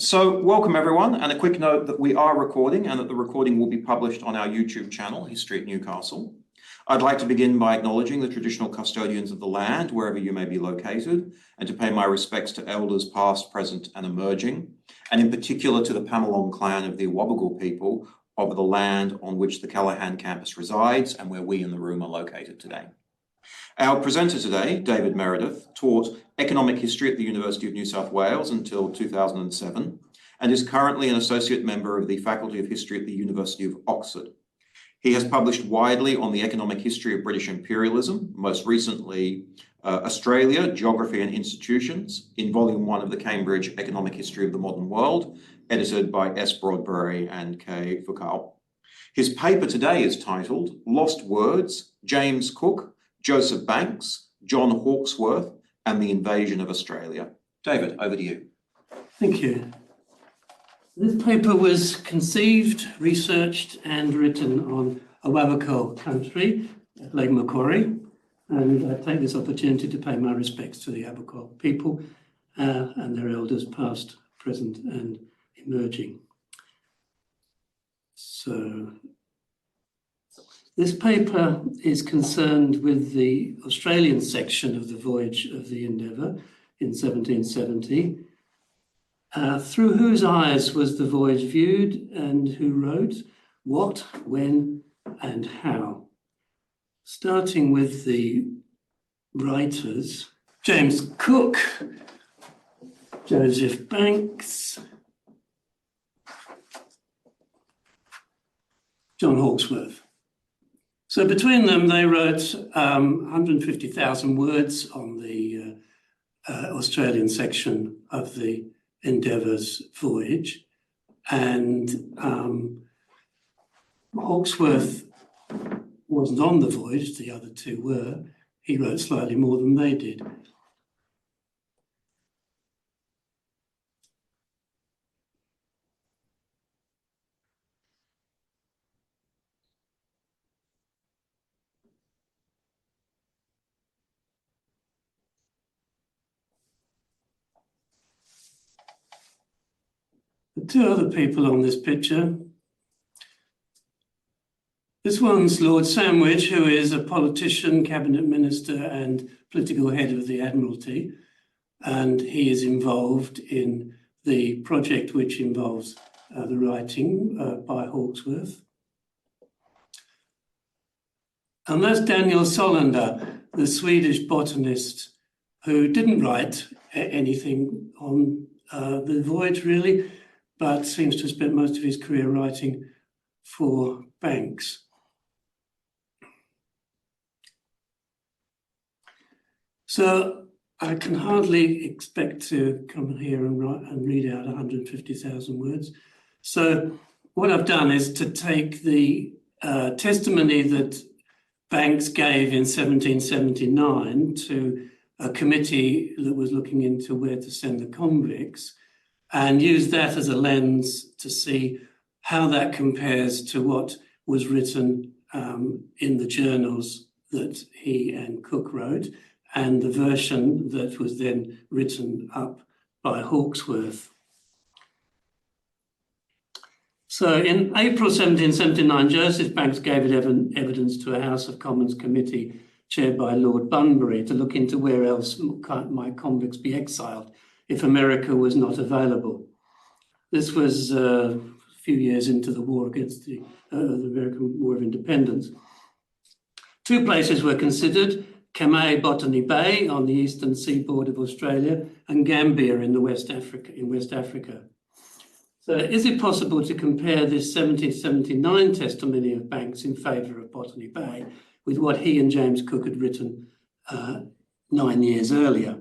So welcome everyone, and a quick note that we are recording and that the recording will be published on our YouTube channel, History at Newcastle. I'd like to begin by acknowledging the traditional custodians of the land, wherever you may be located, and to pay my respects to elders past, present and emerging, and in particular to the Penal clan of the Awabakal people of the land on which the Callaghan campus resides and where we in the room are located today. Our presenter today, David Meredith, taught economic history at the University of New South Wales until 2007 and is currently an associate member of the Faculty of History at the University of Oxford. He has published widely on the economic history of British imperialism, most recently Australia, Geography and Institutions, in Volume 1 of the Cambridge Economic History of the Modern World, edited by S. Broadbury and K. Foucault. His paper today is titled Lost Words, James Cook, Joseph Banks, John Hawkesworth, and the Invasion of Australia. David, over to you. Thank you. This paper was conceived, researched, and written on Awabakal country at Lake Macquarie, and I take this opportunity to pay my respects to the Awabakal people and their elders past, present, and emerging. So, this paper is concerned with the Australian section of the voyage of the Endeavour in 1770. Through whose eyes was the voyage viewed and who wrote what, when and how? Starting with the writers, James Cook, Joseph Banks, John Hawkesworth. So between them, they wrote 150,000 words on the Australian section of the Endeavour's voyage. And Hawkesworth wasn't on the voyage, the other two were. He wrote slightly more than they did. The two other people on this picture. This one's Lord Sandwich, who is a politician, cabinet minister and political head of the Admiralty. And he is involved in the project which involves the writing by Hawkesworth. And that's Daniel Solander, the Swedish botanist who didn't write anything on the voyage really, but seems to have spent most of his career writing for Banks. So I can hardly expect to come here and read out 150,000 words. So what I've done is to take the testimony that Banks gave in 1779 to a committee that was looking into where to send the convicts, and use that as a lens to see how that compares to what was written in the journals that he and Cook wrote, and the version that was then written up by Hawkesworth. So in April 1779, Joseph Banks gave evidence to a House of Commons committee chaired by Lord Bunbury to look into where else might convicts be exiled if America was not available. This was a few years into the war against the American War of Independence. Two places were considered: Kamay, Botany Bay on the eastern seaboard of Australia, and Gambia in West Africa. So is it possible to compare this 1779 testimony of Banks in favour of Botany Bay with what he and James Cook had written 9 years earlier?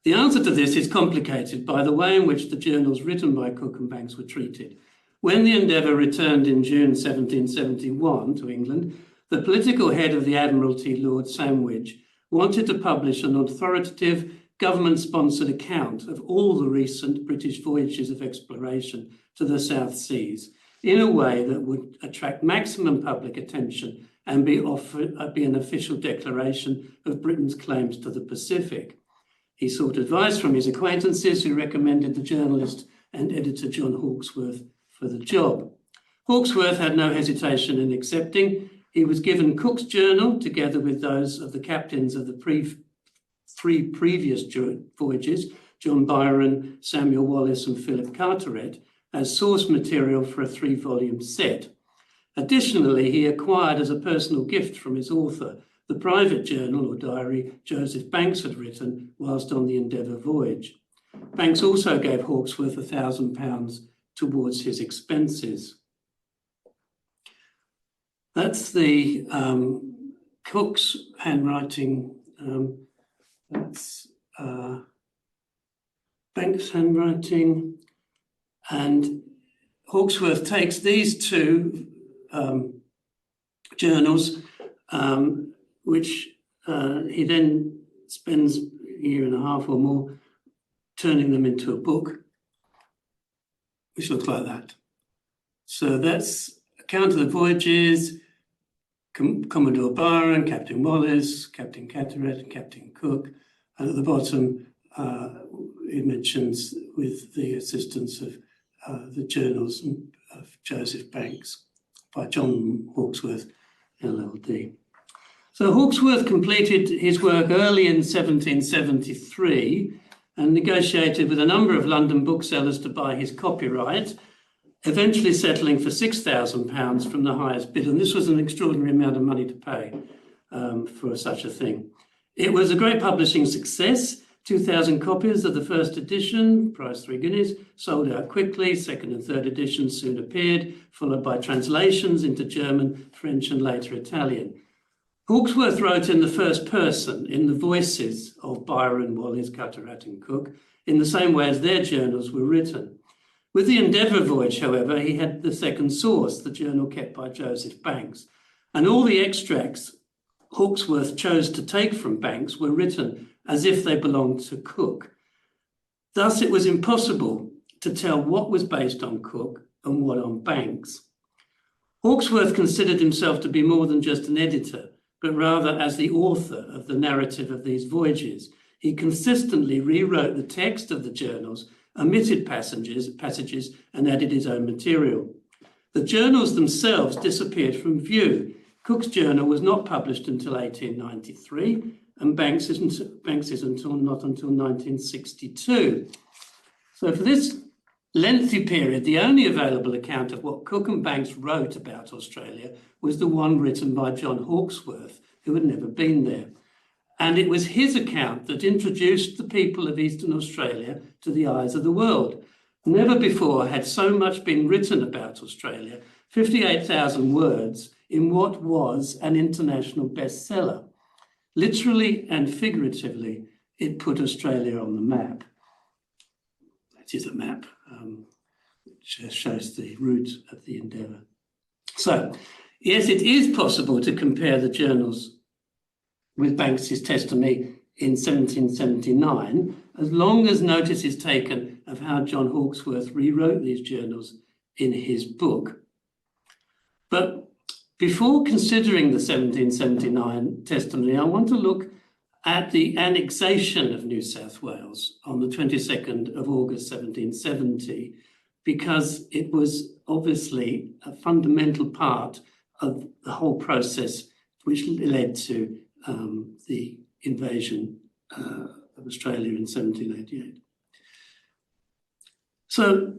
The answer to this is complicated by the way in which the journals written by Cook and Banks were treated. When the Endeavour returned in June 1771 to England, the political head of the Admiralty, Lord Sandwich, wanted to publish an authoritative government-sponsored account of all the recent British voyages of exploration to the South Seas in a way that would attract maximum public attention and be an official declaration of Britain's claims to the Pacific. He sought advice from his acquaintances, who recommended the journalist and editor John Hawkesworth for the job. Hawkesworth had no hesitation in accepting. He was given Cook's journal, together with those of the captains of the three previous voyages, John Byron, Samuel Wallis and Philip Carteret, as source material for a 3-volume set. Additionally, he acquired as a personal gift from his author the private journal or diary Joseph Banks had written whilst on the Endeavour voyage. Banks also gave Hawkesworth £1,000 towards his expenses. That's the Cook's handwriting. That's Banks' handwriting. And Hawkesworth takes these two journals, which he then spends a year and a half or more turning them into a book, which looks like that. So that's account of the voyages, Commodore Byron, Captain Wallis, Captain Carteret, and Captain Cook. And at the bottom, it mentions with the assistance of the journals of Joseph Banks by John Hawkesworth, LLD. So Hawkesworth completed his work early in 1773 and negotiated with a number of London booksellers to buy his copyright, eventually settling for £6,000 from the highest bid. And this was an extraordinary amount of money to pay for such a thing. It was a great publishing success. 2,000 copies of the first edition, price 3 guineas, sold out quickly. Second and third editions soon appeared, followed by translations into German, French, and later Italian. Hawkesworth wrote in the first person, in the voices of Byron, Wallis, Carteret, and Cook, in the same way as their journals were written. With the Endeavour voyage, however, he had the second source, the journal kept by Joseph Banks, and all the extracts Hawkesworth chose to take from Banks were written as if they belonged to Cook. Thus, it was impossible to tell what was based on Cook and what on Banks. Hawkesworth considered himself to be more than just an editor, but rather as the author of the narrative of these voyages. He consistently rewrote the text of the journals, omitted passages, and added his own material. The journals themselves disappeared from view. Cook's journal was not published until 1893, and Banks isn't not until 1962. So for this lengthy period, the only available account of what Cook and Banks wrote about Australia was the one written by John Hawkesworth, who had never been there. And it was his account that introduced the people of Eastern Australia to the eyes of the world. Never before had so much been written about Australia, 58,000 words, in what was an international bestseller. Literally and figuratively, it put Australia on the map. That is a map, which shows the route of the Endeavour. So, yes, it is possible to compare the journals with Banks's testimony in 1779, as long as notice is taken of how John Hawkesworth rewrote these journals in his book. But before considering the 1779 testimony, I want to look at the annexation of New South Wales on the 22nd of August 1770, because it was obviously a fundamental part of the whole process which led to the invasion of Australia in 1788. So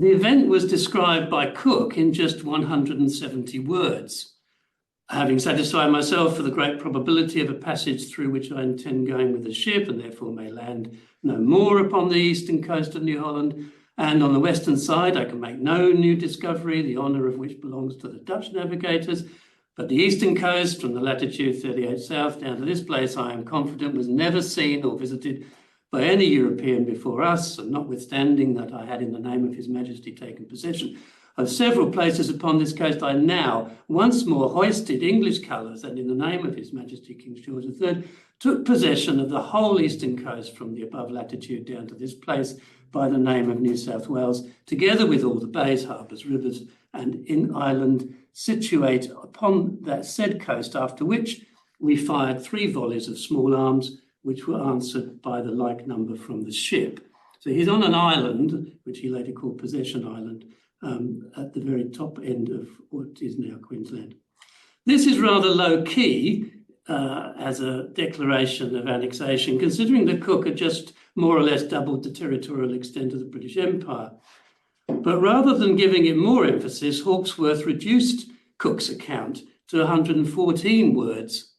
the event was described by Cook in just 170 words. Having satisfied myself for the great probability of a passage through which I intend going with the ship and therefore may land no more upon the eastern coast of New Holland, and on the western side I can make no new discovery, the honour of which belongs to the Dutch navigators, but the eastern coast from the latitude 38 south down to this place I am confident was never seen or visited by any European before us, and notwithstanding that I had in the name of His Majesty taken possession of several places upon this coast, I now once more hoisted English colours, and in the name of His Majesty King George III, took possession of the whole eastern coast from the above latitude down to this place by the name of New South Wales, together with all the bays, harbours, rivers, and in island situate upon that said coast, after which we fired 3 volleys of small arms, which were answered by the like number from the ship. So he's on an island, which he later called Possession Island, at the very top end of what is now Queensland. This is rather low-key as a declaration of annexation, considering that Cook had just more or less doubled the territorial extent of the British Empire. But rather than giving it more emphasis, Hawkesworth reduced Cook's account to 114 words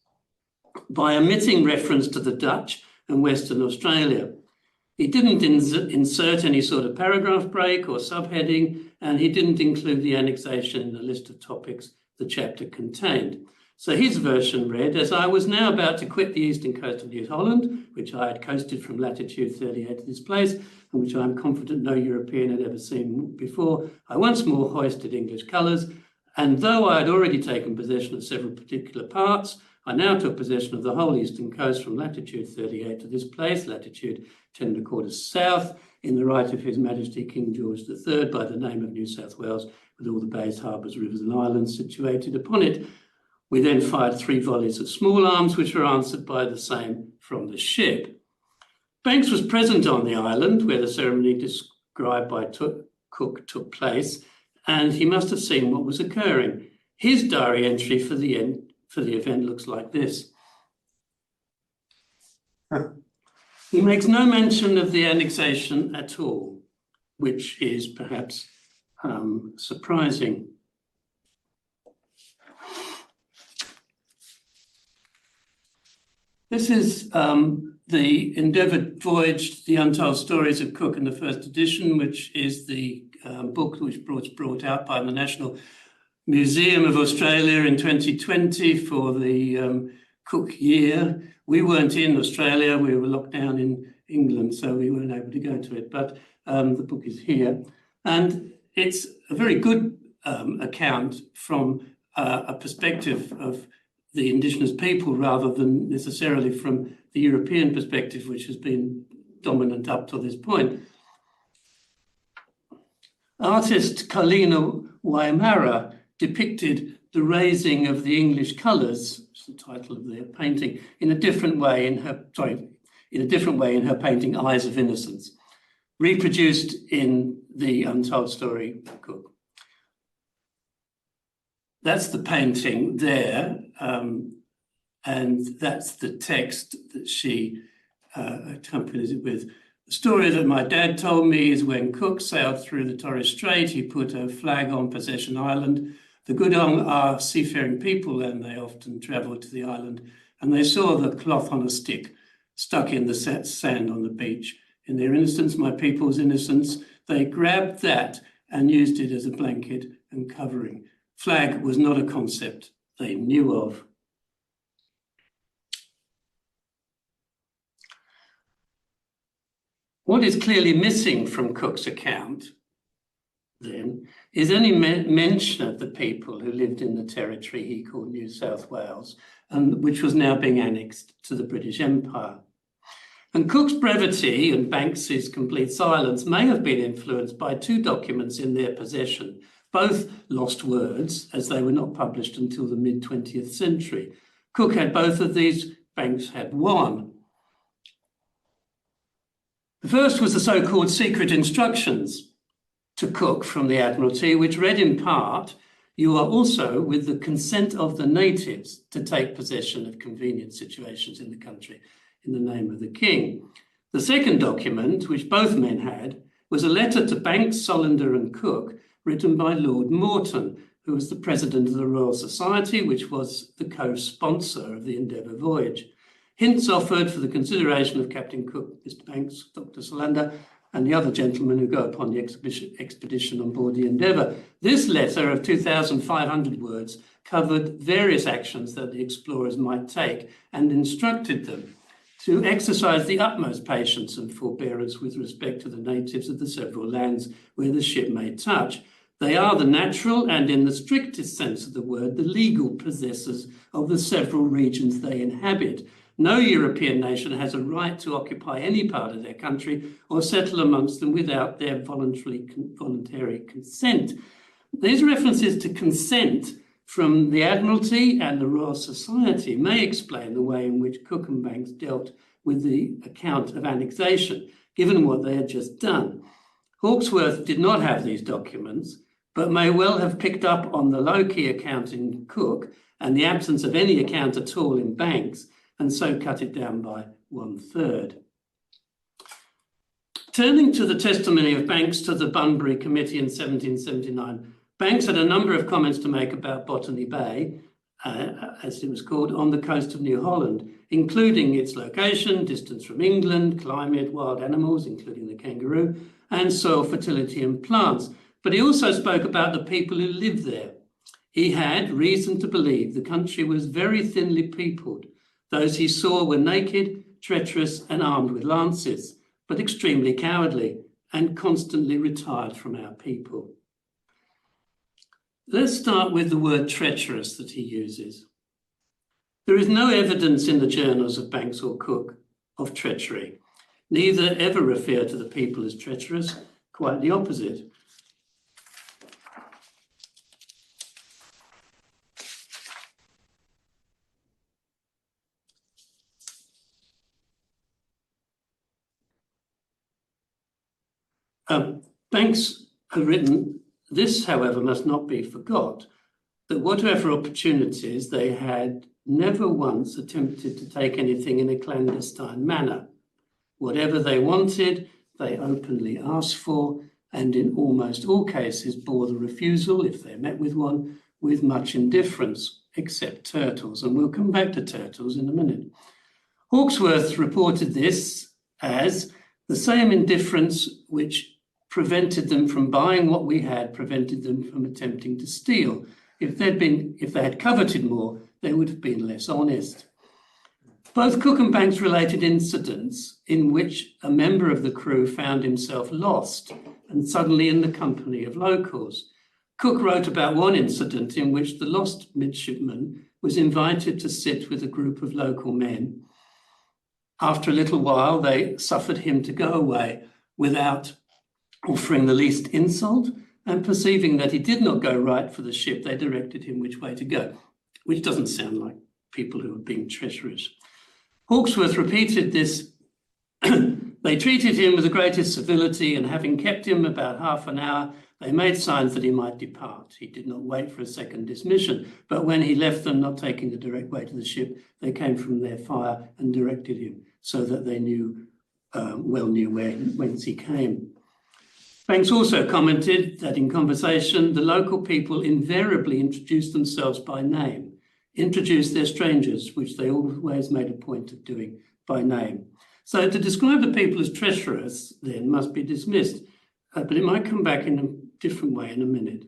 by omitting reference to the Dutch and Western Australia. He didn't insert any sort of paragraph break or subheading, and he didn't include the annexation in the list of topics the chapter contained. So his version read, as I was now about to quit the eastern coast of New Holland, which I had coasted from latitude 38 to this place, and which I am confident no European had ever seen before, I once more hoisted English colours, and though I had already taken possession of several particular parts, I now took possession of the whole eastern coast from latitude 38 to this place, latitude 10 1/4 south, in the right of His Majesty King George III, by the name of New South Wales, with all the bays, harbours, rivers and islands situated upon it. We then fired 3 volleys of small arms, which were answered by the same from the ship. Banks was present on the island where the ceremony described by Cook took place, and he must have seen what was occurring. His diary entry for the event looks like this. He makes no mention of the annexation at all, which is perhaps surprising. This is the Endeavour Voyage, The Untold Stories of Cook in the first edition, which is the book which was brought out by the National Museum of Australia in 2020 for the Cook year. We weren't in Australia, we were locked down in England, so we weren't able to go to it, but the book is here. And it's a very good account from a perspective of the Indigenous people rather than necessarily from the European perspective, which has been dominant up to this point. Artist Carlina Waimara depicted the raising of the English colours, which is the title of their painting, in a different way in her painting Eyes of Innocence, reproduced in the Untold Story of Cook. That's the painting there, and that's the text that she accompanies it with. The story that my dad told me is when Cook sailed through the Torres Strait, he put a flag on Possession Island. The Gudong are seafaring people, and they often travelled to the island, and they saw the cloth on a stick stuck in the sand on the beach. In their innocence, my people's innocence, they grabbed that and used it as a blanket and covering. Flag was not a concept they knew of. What is clearly missing from Cook's account, then, is any mention of the people who lived in the territory he called New South Wales, and which was now being annexed to the British Empire. And Cook's brevity and Banks's complete silence may have been influenced by 2 documents in their possession, both lost words, as they were not published until the mid-20th century. Cook had both of these, Banks had one. The first was the so-called secret instructions to Cook from the Admiralty, which read in part, "You are also with the consent of the natives to take possession of convenient situations in the country in the name of the King." The second document, which both men had, was a letter to Banks, Solander and Cook, written by Lord Morton, who was the president of the Royal Society, which was the co-sponsor of the Endeavour voyage. Hints offered for the consideration of Captain Cook, Mr. Banks, Dr. Solander, and the other gentlemen who go upon the expedition on board the Endeavour. This letter of 2,500 words covered various actions that the explorers might take and instructed them to exercise the utmost patience and forbearance with respect to the natives of the several lands where the ship may touch. They are the natural and, in the strictest sense of the word, the legal possessors of the several regions they inhabit. No European nation has a right to occupy any part of their country or settle amongst them without their voluntary consent. These references to consent from the Admiralty and the Royal Society may explain the way in which Cook and Banks dealt with the account of annexation, given what they had just done. Hawkesworth did not have these documents, but may well have picked up on the low-key account in Cook and the absence of any account at all in Banks, and so cut it down by 1/3. Turning to the testimony of Banks to the Bunbury Committee in 1779, Banks had a number of comments to make about Botany Bay, as it was called, on the coast of New Holland, including its location, distance from England, climate, wild animals, including the kangaroo, and soil fertility and plants. But he also spoke about the people who lived there. He had reason to believe the country was very thinly peopled. Those he saw were naked, treacherous, and armed with lances, but extremely cowardly and constantly retired from our people. Let's start with the word treacherous that he uses. There is no evidence in the journals of Banks or Cook of treachery. Neither ever refer to the people as treacherous, quite the opposite. Banks have written, this, however, must not be forgot, that whatever opportunities they had never once attempted to take anything in a clandestine manner. Whatever they wanted, they openly asked for, and in almost all cases bore the refusal, if they met with one, with much indifference, except turtles. And we'll come back to turtles in a minute. Hawkesworth reported this as the same indifference which prevented them from buying what we had, prevented them from attempting to steal. If they had coveted more, they would have been less honest. Both Cook and Banks related incidents in which a member of the crew found himself lost and suddenly in the company of locals. Cook wrote about one incident in which the lost midshipman was invited to sit with a group of local men. After a little while, they suffered him to go away without offering the least insult, and perceiving that he did not go right for the ship, they directed him which way to go, which doesn't sound like people who are being treacherous. Hawkesworth repeated this. They treated him with the greatest civility, and having kept him about half an hour, they made signs that he might depart. He did not wait for a second dismission, but when he left them, not taking the direct way to the ship, they came from their fire and directed him, so that they knew whence he came. Banks also commented that in conversation, the local people invariably introduced themselves by name, introduced their strangers, which they always made a point of doing by name. So to describe the people as treacherous then must be dismissed, but it might come back in a different way in a minute.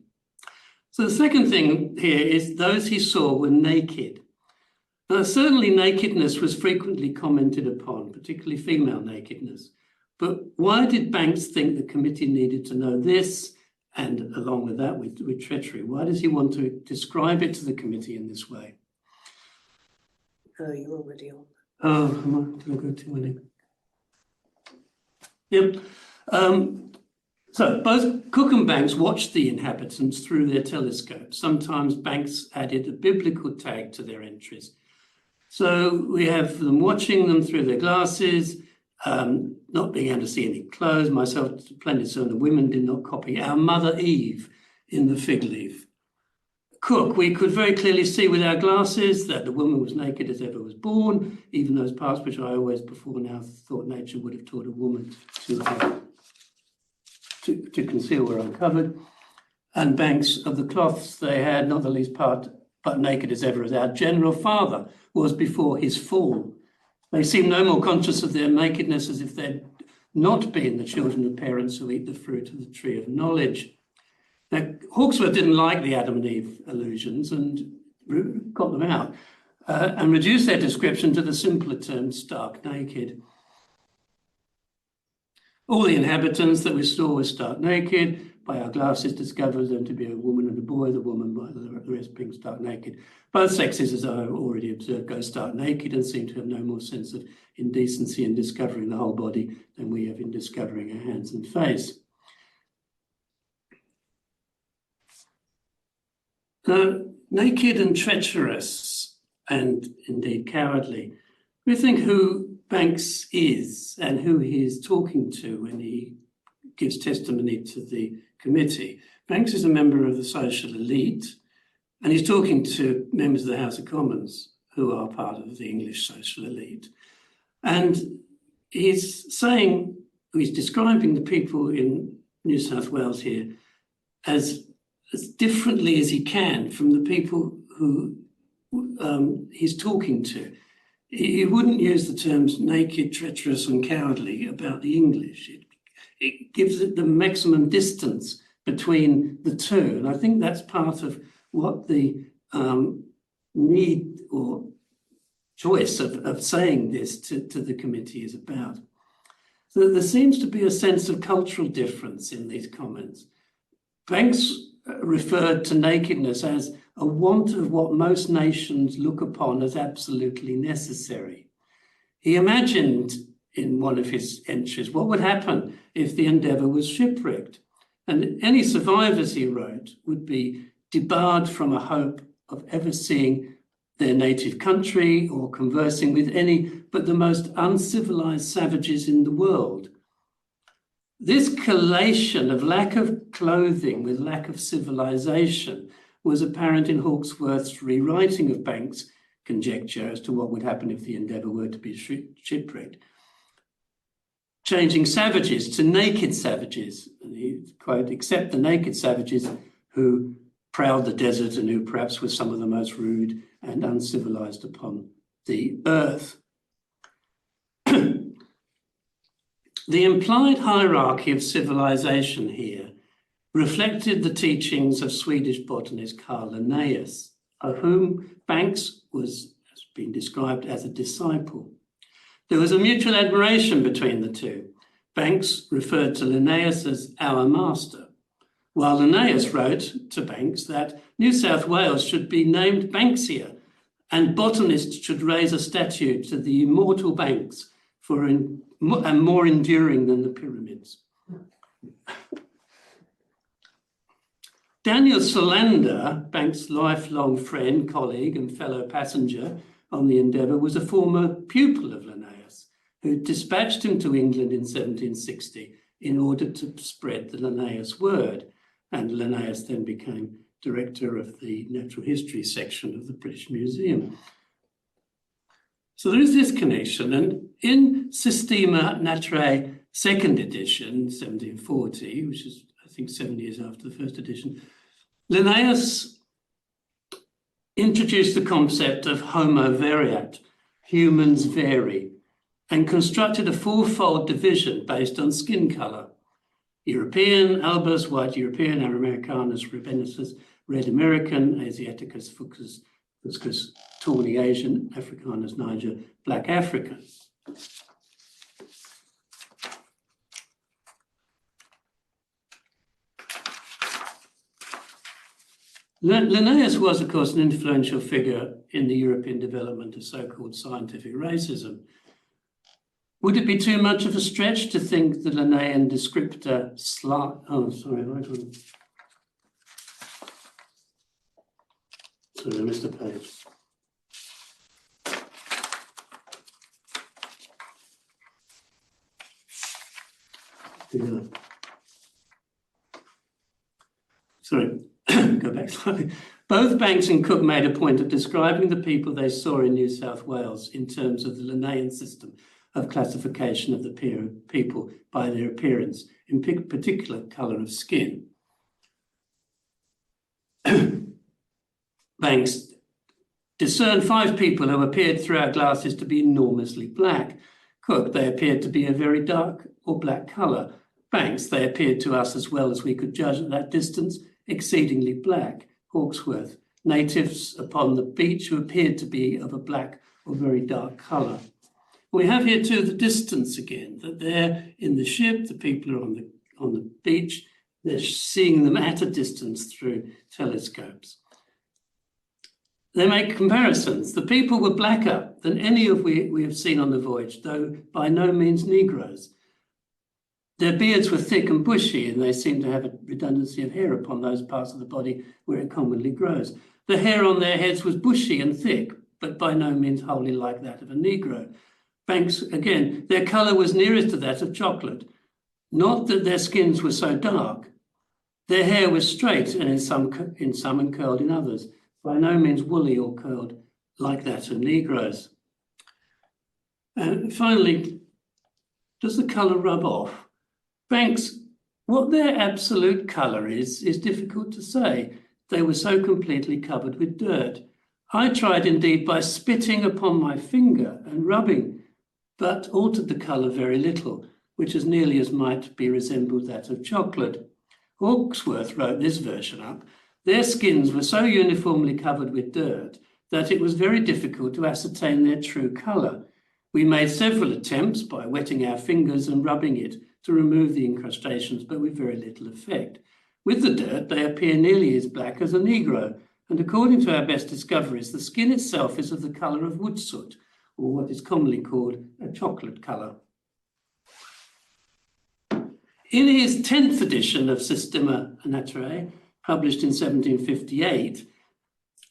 So the second thing here is those he saw were naked. Now, certainly nakedness was frequently commented upon, particularly female nakedness. But why did Banks think the committee needed to know this, and along with that, with treachery? Why does he want to describe it to the committee in this way? Oh, you're already on. Oh, did I go too many? Yep. So both Cook and Banks watched the inhabitants through their telescopes. Sometimes Banks added a biblical tag to their entries. So we have them watching them through their glasses, not being able to see any clothes. Myself, plenty of the women did not copy our mother Eve in the fig leaf. Cook, we could very clearly see with our glasses that the woman was naked as ever was born, even those parts which I always before now thought nature would have taught a woman to conceal were uncovered. And Banks, of the cloths they had, not the least part, but naked as ever as our general father was before his fall. They seemed no more conscious of their nakedness as if they'd not been the children of parents who eat the fruit of the tree of knowledge. Now, Hawkesworth didn't like the Adam and Eve allusions and got them out and reduced their description to the simpler term stark naked. All the inhabitants that we saw were stark naked. By our glasses discovered them to be a woman and a boy, the woman by the rest being stark naked. Both sexes, as I already observed, go stark naked and seem to have no more sense of indecency in discovering the whole body than we have in discovering our hands and face. Naked and treacherous, and indeed cowardly. We think who Banks is and who he is talking to when he gives testimony to the committee. Banks is a member of the social elite, and he's talking to members of the House of Commons who are part of the English social elite. And he's describing the people in New South Wales here as differently as he can from the people who he's talking to. He wouldn't use the terms naked, treacherous and cowardly about the English. It gives it the maximum distance between the two. And I think that's part of what the need or choice of saying this to the committee is about. So there seems to be a sense of cultural difference in these comments. Banks referred to nakedness as a want of what most nations look upon as absolutely necessary. He imagined in one of his entries what would happen if the Endeavour was shipwrecked. And any survivors, he wrote, would be debarred from a hope of ever seeing their native country or conversing with any but the most uncivilized savages in the world. This collation of lack of clothing with lack of civilization was apparent in Hawkesworth's rewriting of Banks' conjecture as to what would happen if the Endeavour were to be shipwrecked. Changing savages to naked savages, and he quote, except the naked savages who prowled the desert and who perhaps were some of the most rude and uncivilized upon the earth. The implied hierarchy of civilization here reflected the teachings of Swedish botanist Carl Linnaeus, of whom Banks has been described as a disciple. There was a mutual admiration between the two. Banks referred to Linnaeus as our master, while Linnaeus wrote to Banks that New South Wales should be named Banksia and botanists should raise a statue to the immortal Banks and more enduring than the pyramids. Daniel Solander, Banks' lifelong friend, colleague and fellow passenger on the Endeavour, was a former pupil of Linnaeus who dispatched him to England in 1760 in order to spread the Linnaeus word. And Linnaeus then became director of the natural history section of the British Museum. So there is this connection, and in Systema Naturae second edition, 1740, which is I think 7 years after the first edition, Linnaeus introduced the concept of homo variat, humans vary, and constructed a fourfold division based on skin colour: European, albus, white European, Americanus, rubensis, red American, Asiaticus, fuscus, tawny Asian, Africanus, Niger, black African. Linnaeus was, of course, an influential figure in the European development of so-called scientific racism. Would it be too much of a stretch to think the Linnaean descriptor Sorry, I missed a page. Yeah. Sorry, go back slightly. Both Banks and Cook made a point of describing the people they saw in New South Wales in terms of the Linnaean system of classification of the people by their appearance, in particular colour of skin. Banks discerned 5 people who appeared through our glasses to be enormously black. Cook, they appeared to be a very dark or black colour. Banks, they appeared to us as well as we could judge at that distance, exceedingly black. Hawkesworth, natives upon the beach who appeared to be of a black or very dark colour. We have here too the distance again, that they're in the ship, the people are on the beach, they're seeing them at a distance through telescopes. They make comparisons. The people were blacker than any of we have seen on the voyage, though by no means Negroes. Their beards were thick and bushy, and they seemed to have a redundancy of hair upon those parts of the body where it commonly grows. The hair on their heads was bushy and thick, but by no means wholly like that of a Negro. Banks, again, their colour was nearest to that of chocolate. Not that their skins were so dark. Their hair was straight and in some and curled in others, by no means woolly or curled like that of Negroes. And finally, does the colour rub off? Banks, what their absolute colour is difficult to say. They were so completely covered with dirt. I tried indeed by spitting upon my finger and rubbing, but altered the colour very little, which as nearly as might be resembled that of chocolate. Hawkesworth wrote this version up. Their skins were so uniformly covered with dirt that it was very difficult to ascertain their true colour. We made several attempts by wetting our fingers and rubbing it to remove the incrustations, but with very little effect. With the dirt, they appear nearly as black as a Negro, and according to our best discoveries, the skin itself is of the colour of wood soot, or what is commonly called a chocolate colour. In his 10th edition of Systema Naturae, published in 1758,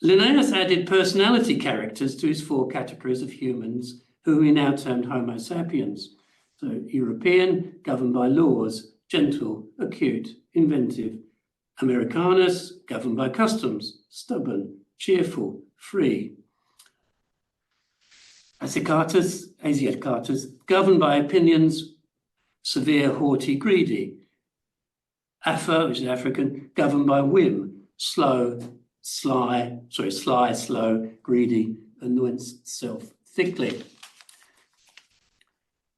Linnaeus added personality characters to his 4 categories of humans, who he now termed Homo sapiens. So European, governed by laws, gentle, acute, inventive. Americanus, governed by customs, stubborn, cheerful, free. Asiaticus, governed by opinions, severe, haughty, greedy. Affa, which is African, governed by whim, slow, slow, greedy, anoints self thickly.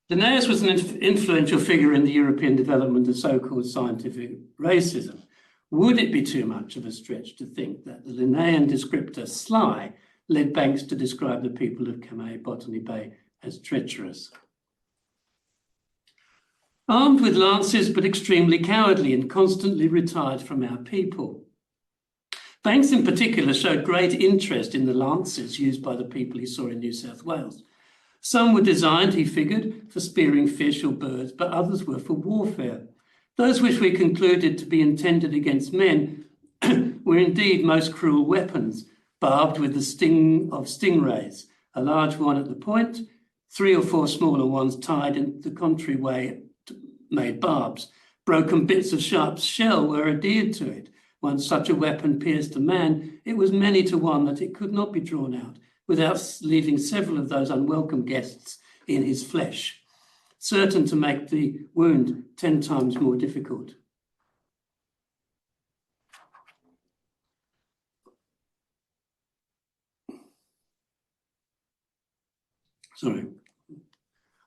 Linnaeus was an influential figure in the European development of so-called scientific racism. Would it be too much of a stretch to think that the Linnaean descriptor sly led Banks to describe the people of Kamay, Botany Bay, as treacherous? Armed with lances, but extremely cowardly and constantly retired from our people. Banks in particular showed great interest in the lances used by the people he saw in New South Wales. Some were designed, he figured, for spearing fish or birds, but others were for warfare. Those which we concluded to be intended against men were indeed most cruel weapons, barbed with the sting of stingrays, a large one at the point, 3 or 4 smaller ones tied in the contrary way made barbs. Broken bits of sharp shell were adhered to it. Once such a weapon pierced a man, it was many to one that it could not be drawn out without leaving several of those unwelcome guests in his flesh, certain to make the wound 10 times more difficult.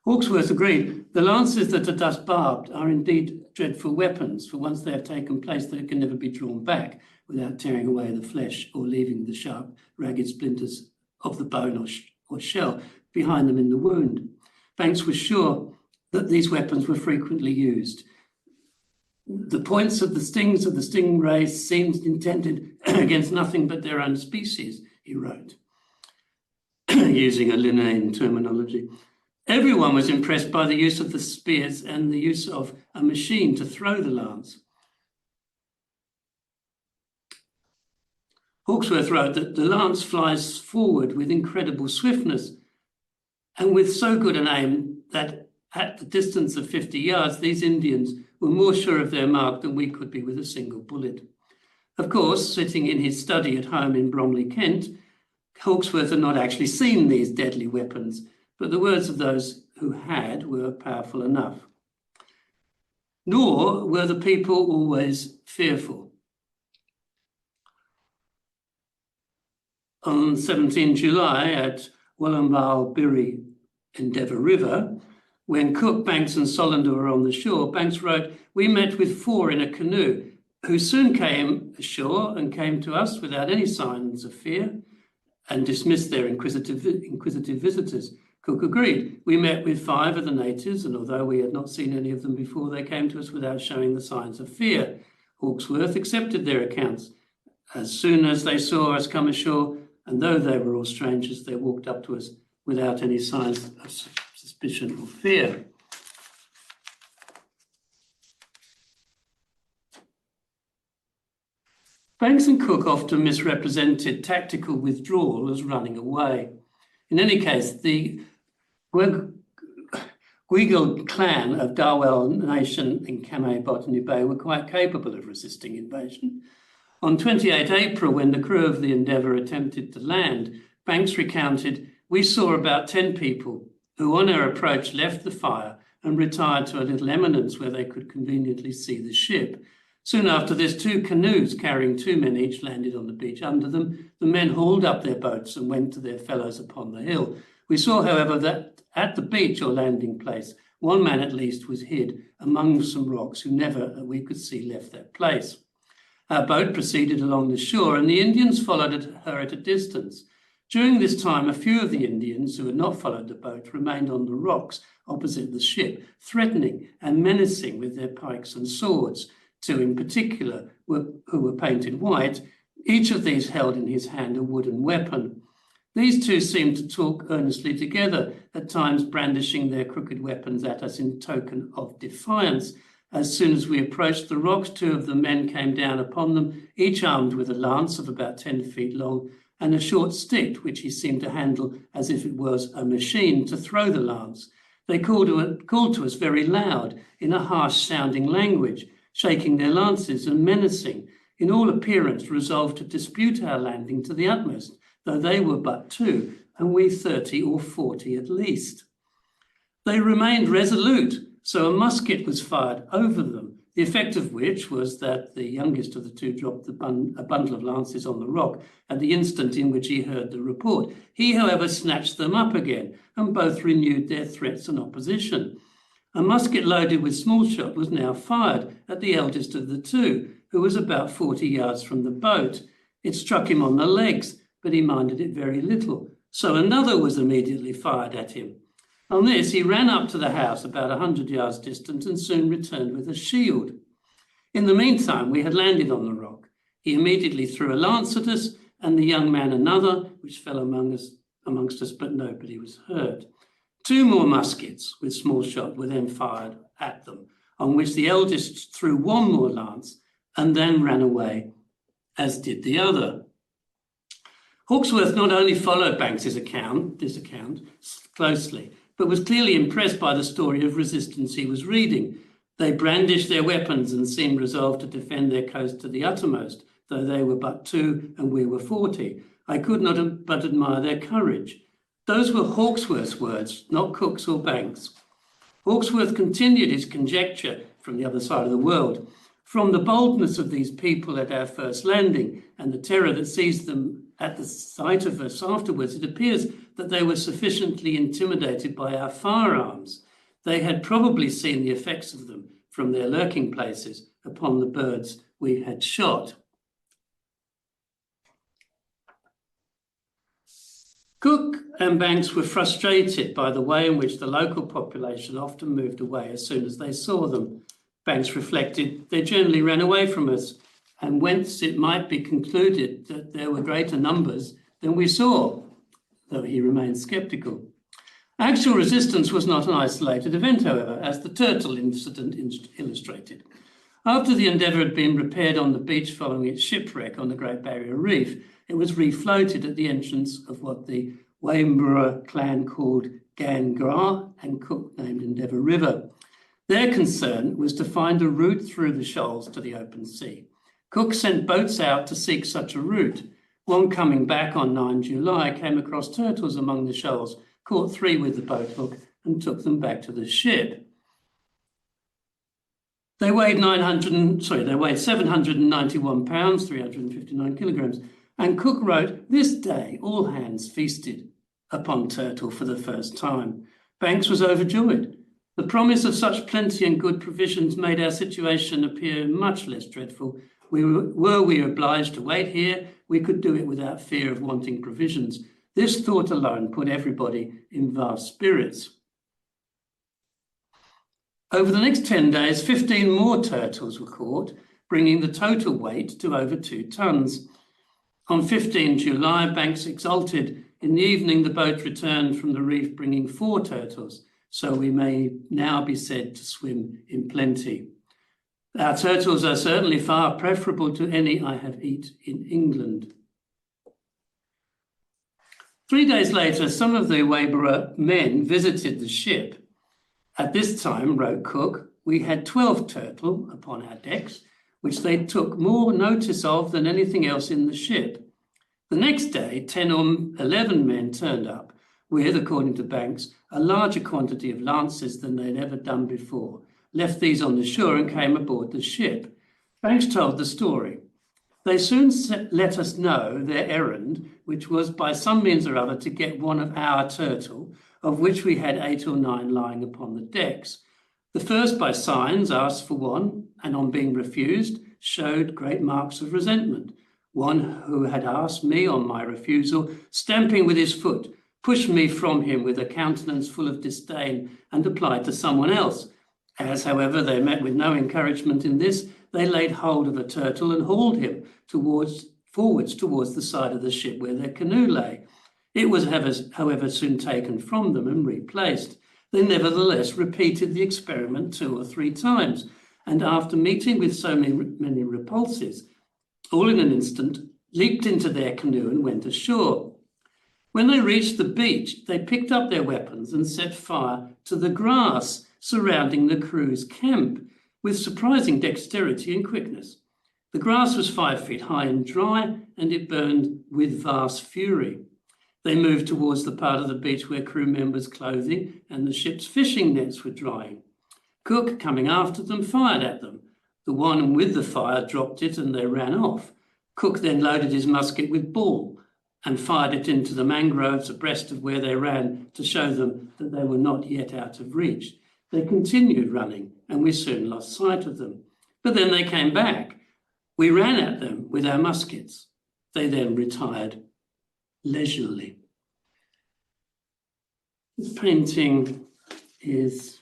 Hawkesworth agreed. The lances that are thus barbed are indeed dreadful weapons, for once they have taken place, they can never be drawn back without tearing away the flesh or leaving the sharp, ragged splinters of the bone or shell behind them in the wound. Banks was sure that these weapons were frequently used. The points of the stings of the stingrays seemed intended against nothing but their own species, he wrote, using a Linnaean terminology. Everyone was impressed by the use of the spears and the use of a machine to throw the lance. Hawkesworth wrote that the lance flies forward with incredible swiftness and with so good an aim that at the distance of 50 yards, these Indians were more sure of their mark than we could be with a single bullet. Of course, sitting in his study at home in Bromley, Kent, Hawkesworth had not actually seen these deadly weapons, but the words of those who had were powerful enough. Nor were the people always fearful. On 17 July at Wallumball Endeavour River, when Cook, Banks and Solander were on the shore, Banks wrote, "We met with 4 in a canoe, who soon came ashore and came to us without any signs of fear and dismissed their inquisitive visitors." Cook agreed. "We met with 5 of the natives, and although we had not seen any of them before, they came to us without showing the signs of fear." Hawkesworth accepted their accounts. As soon as they saw us come ashore, and though they were all strangers, they walked up to us without any signs of suspicion or fear. Banks and Cook often misrepresented tactical withdrawal as running away. In any case, the Guigal clan of Darwell Nation in Kamay, Botany Bay were quite capable of resisting invasion. On 28 April, when the crew of the Endeavour attempted to land, Banks recounted, "We saw about 10 people who on our approach left the fire and retired to a little eminence where they could conveniently see the ship. Soon after this, 2 canoes carrying 2 men each landed on the beach under them. The men hauled up their boats and went to their fellows upon the hill. We saw, however, that at the beach or landing place, 1 man at least was hid among some rocks who never, that we could see, left that place. Our boat proceeded along the shore and the Indians followed her at a distance. During this time, a few of the Indians who had not followed the boat remained on the rocks opposite the ship, threatening and menacing with their pikes and swords. 2 in particular, who were painted white. Each of these held in his hand a wooden weapon. These 2 seemed to talk earnestly together, at times brandishing their crooked weapons at us in token of defiance. As soon as we approached the rocks, 2 of the men came down upon them, each armed with a lance of about 10 feet long and a short stick, which he seemed to handle as if it was a machine to throw the lance. They called to us very loud in a harsh-sounding language, shaking their lances and menacing, in all appearance resolved to dispute our landing to the utmost, though they were but 2, and we 30 or 40 at least. They remained resolute, so a musket was fired over them, the effect of which was that the youngest of the 2 dropped a bundle of lances on the rock at the instant in which he heard the report. He, however, snatched them up again, and both renewed their threats and opposition. A musket loaded with small shot was now fired at the eldest of the 2, who was about 40 yards from the boat. It struck him on the legs, but he minded it very little. So another was immediately fired at him. On this, he ran up to the house about 100 yards distant and soon returned with a shield. In the meantime, we had landed on the rock. He immediately threw a lance at us, and the young man another, which fell amongst us, but nobody was hurt. 2 more muskets with small shot were then fired at them, on which the eldest threw 1 more lance and then ran away, as did the other. Hawkesworth not only followed Banks's account closely, but was clearly impressed by the story of resistance he was reading. They brandished their weapons and seemed resolved to defend their coast to the uttermost, though they were but 2 and we were 40. I could not but admire their courage. Those were Hawkesworth's words, not Cook's or Banks. Hawkesworth continued his conjecture from the other side of the world. From the boldness of these people at our first landing and the terror that seized them at the sight of us afterwards, it appears that they were sufficiently intimidated by our firearms. They had probably seen the effects of them from their lurking places upon the birds we had shot. Cook and Banks were frustrated by the way in which the local population often moved away as soon as they saw them. Banks reflected, they generally ran away from us, and whence it might be concluded that there were greater numbers than we saw, though he remained sceptical. Actual resistance was not an isolated event, however, as the turtle incident illustrated. After the Endeavour had been repaired on the beach following its shipwreck on the Great Barrier Reef, it was refloated at the entrance of what the Waimburra clan called Gangra and Cook named Endeavour River. Their concern was to find a route through the shoals to the open sea. Cook sent boats out to seek such a route. One coming back on 9 July came across turtles among the shoals, caught 3 with the boat hook and took them back to the ship. They weighed 791 pounds, 359 kilograms, and Cook wrote, "This day all hands feasted upon turtle for the first time." Banks was overjoyed. The promise of such plenty and good provisions made our situation appear much less dreadful. Were we obliged to wait here, we could do it without fear of wanting provisions. This thought alone put everybody in vast spirits. Over the next 10 days, 15 more turtles were caught, bringing the total weight to over 2 tons. On 15 July, Banks exulted. In the evening, the boat returned from the reef bringing 4 turtles, so we may now be said to swim in plenty. Our turtles are certainly far preferable to any I have eaten in England. 3 days later, some of the Waimburra men visited the ship At this time, wrote Cook, we had 12 turtle upon our decks, which they took more notice of than anything else in the ship. The next day, 10 or 11 men turned up with, according to Banks, a larger quantity of lances than they'd ever done before, left these on the shore and came aboard the ship. Banks told the story. They soon let us know their errand, which was by some means or other to get one of our turtle, of which we had 8 or 9 lying upon the decks. The first by signs asked for one, and on being refused, showed great marks of resentment. One who had asked me on my refusal, stamping with his foot, pushed me from him with a countenance full of disdain and applied to someone else. As, however, they met with no encouragement in this, they laid hold of a turtle and hauled him forwards towards the side of the ship where their canoe lay. It was, however, soon taken from them and replaced. They nevertheless repeated the experiment 2 or 3 times, and after meeting with so many repulses, all in an instant, leaped into their canoe and went ashore. When they reached the beach, they picked up their weapons and set fire to the grass surrounding the crew's camp with surprising dexterity and quickness. The grass was 5 feet high and dry, and it burned with vast fury. They moved towards the part of the beach where crew members' clothing and the ship's fishing nets were drying. Cook, coming after them, fired at them. The one with the fire dropped it and they ran off. Cook then loaded his musket with ball and fired it into the mangroves abreast of where they ran to show them that they were not yet out of reach. They continued running and we soon lost sight of them. But then they came back. We ran at them with our muskets. They then retired leisurely. This painting is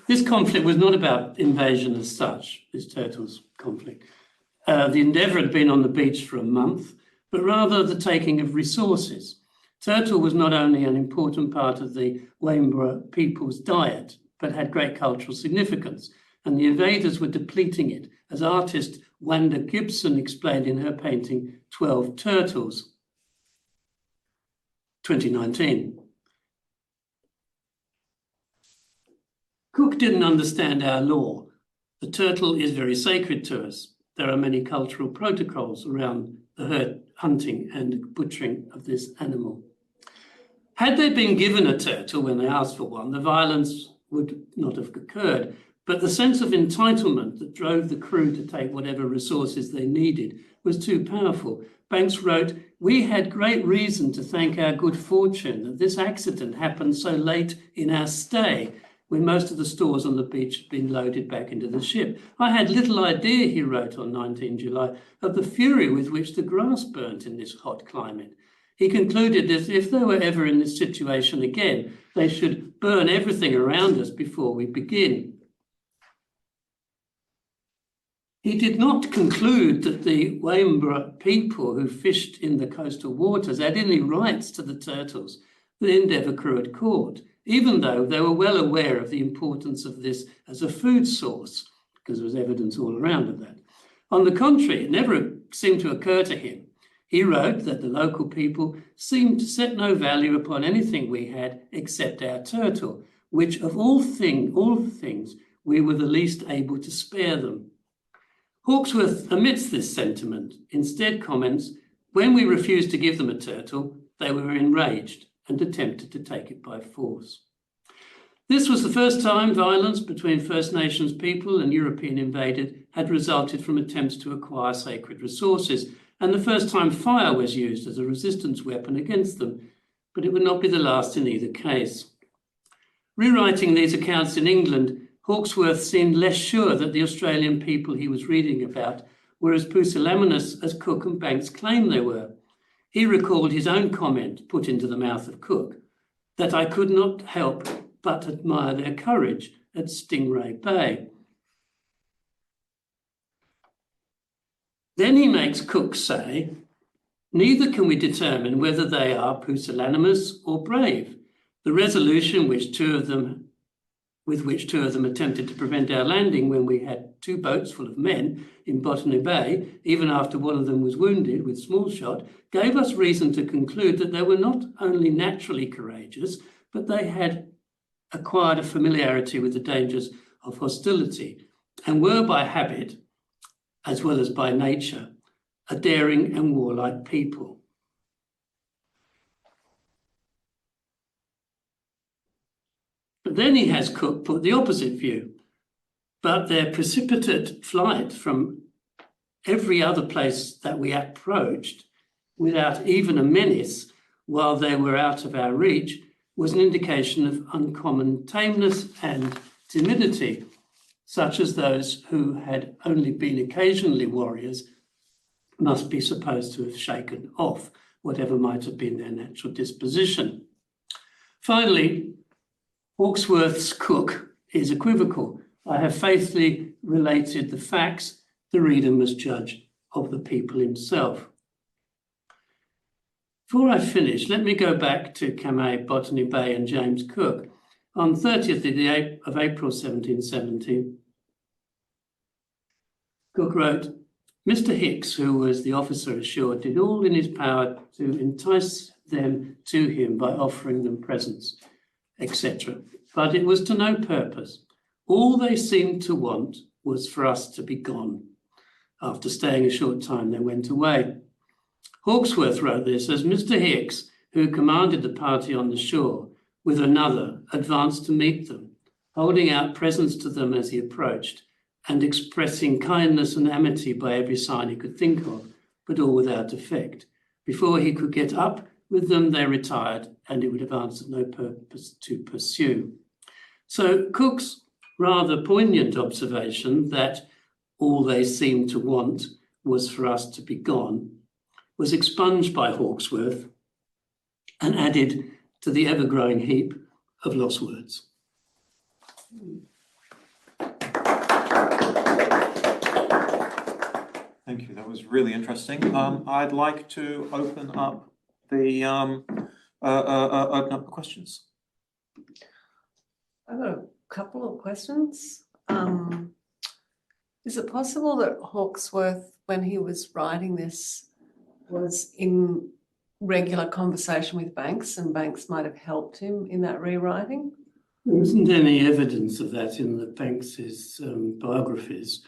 this conflict was not about invasion as such, this turtles conflict. The endeavour had been on the beach for a month, but rather the taking of resources. Turtle was not only an important part of the Waymbra people's diet, but had great cultural significance, and the invaders were depleting it, as artist Wanda Gibson explained in her painting 12 Turtles, 2019. Cook didn't understand our law. The turtle is very sacred to us. There are many cultural protocols around the hunting and butchering of this animal. Had they been given a turtle when they asked for one, the violence would not have occurred, but the sense of entitlement that drove the crew to take whatever resources they needed was too powerful. Banks wrote, "We had great reason to thank our good fortune that this accident happened so late in our stay, when most of the stores on the beach had been loaded back into the ship. I had little idea," he wrote on 19 July, "of the fury with which the grass burnt in this hot climate." He concluded that if they were ever in this situation again, they should burn everything around us before we begin. He did not conclude that the Waymbra people who fished in the coastal waters had any rights to the turtles the Endeavour crew had caught, even though they were well aware of the importance of this as a food source, because there was evidence all around of that. On the contrary, it never seemed to occur to him. He wrote that the local people seemed to set no value upon anything we had except our turtle, which of all things we were the least able to spare them. Hawkesworth omits this sentiment, instead comments, "When we refused to give them a turtle, they were enraged and attempted to take it by force." This was the first time violence between First Nations people and European invaders had resulted from attempts to acquire sacred resources, and the first time fire was used as a resistance weapon against them, but it would not be the last in either case. Rewriting these accounts in England, Hawkesworth seemed less sure that the Australian people he was reading about were as pusillanimous as Cook and Banks claimed they were. He recalled his own comment put into the mouth of Cook, that "I could not help but admire their courage at Stingray Bay." Then he makes Cook say, "Neither can we determine whether they are pusillanimous or brave. The resolution which two of them with which two of them attempted to prevent our landing when we had two boats full of men in Botany Bay, even after one of them was wounded with small shot, gave us reason to conclude that they were not only naturally courageous, but they had acquired a familiarity with the dangers of hostility and were by habit, as well as by nature, a daring and warlike people. But then he has Cook put the opposite view. But their precipitate flight from every other place that we approached without even a menace while they were out of our reach was an indication of uncommon tameness and timidity, such as those who had only been occasionally warriors must be supposed to have shaken off, whatever might have been their natural disposition. Finally, Hawkesworth's Cook is equivocal. I have faithfully related the facts. The reader must judge of the people himself. Before I finish, let me go back to Kamay, Botany Bay and James Cook. On 30th of April 1770, Cook wrote, Mr. Hicks, who was the officer ashore, did all in his power to entice them to him by offering them presents, etc. But it was to no purpose. All they seemed to want was for us to be gone. After staying a short time, they went away. Hawkesworth wrote this as Mr. Hicks, who commanded the party on the shore, with another, advanced to meet them, holding out presents to them as he approached, and expressing kindness and amity by every sign he could think of, but all without effect. Before he could get up with them, they retired, and it would have answered no purpose to pursue. So Cook's rather poignant observation that all they seemed to want was for us to be gone was expunged by Hawkesworth and added to the ever-growing heap of lost words. Thank you. That was really interesting. I'd like to open up the questions. I've got a couple of questions. Is it possible that Hawkesworth, when he was writing this, was in regular conversation with Banks and Banks might have helped him in that rewriting? There isn't any evidence of that in the Banks's biographies.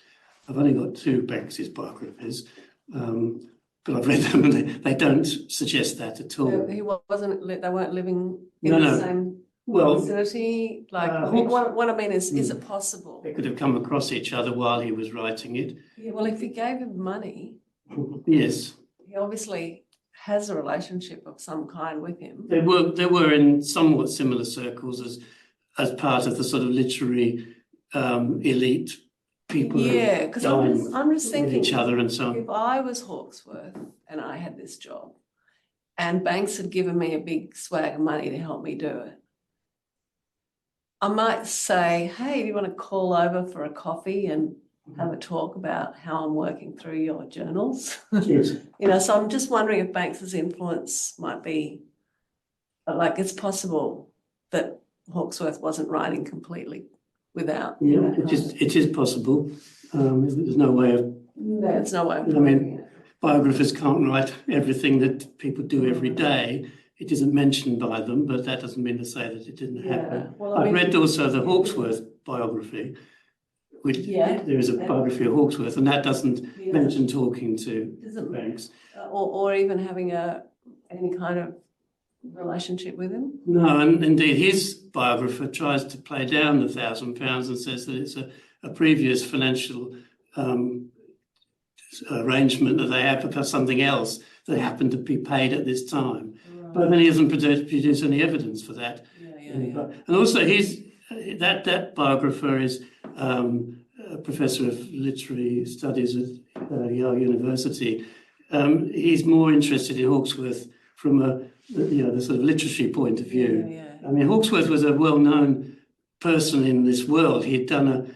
I've only got two Banks's biographies, but I've read them and they don't suggest that at all. He wasn't. They weren't living in the same vicinity. Like, what I mean is it possible they could have come across each other while he was writing it? Yeah. Well, if he gave him money, yes, he obviously has a relationship of some kind with him. They were in somewhat similar circles as part of the sort of literary elite people. Yeah, because I'm just thinking each other and so on. If I was Hawkesworth and I had this job, and Banks had given me a big swag of money to help me do it, I might say, "Hey, do you want to call over for a coffee and have a talk about how I'm working through your journals?" Yes. So I'm just wondering if Banks's influence might be, like, it's possible that Hawkesworth wasn't writing completely without. Yeah, it is possible. There's no way of. There's no way. I mean, biographers can't write everything that people do every day. It isn't mentioned by them, but that doesn't mean to say that it didn't happen. Well, I've read also the Hawkesworth biography. There is a biography of Hawkesworth, and that doesn't mention talking to Banks. Or even having any kind of relationship with him. No, and indeed his biographer tries to play down the £1,000 and says that it's a previous financial arrangement that they have for something else that happened to be paid at this time. Right. But then he doesn't produce any evidence for that. And also that biographer is a professor of literary studies at Yale University. He's more interested in Hawkesworth from the sort of literary point of view. I mean, Hawkesworth was a well-known person in this world. He'd edited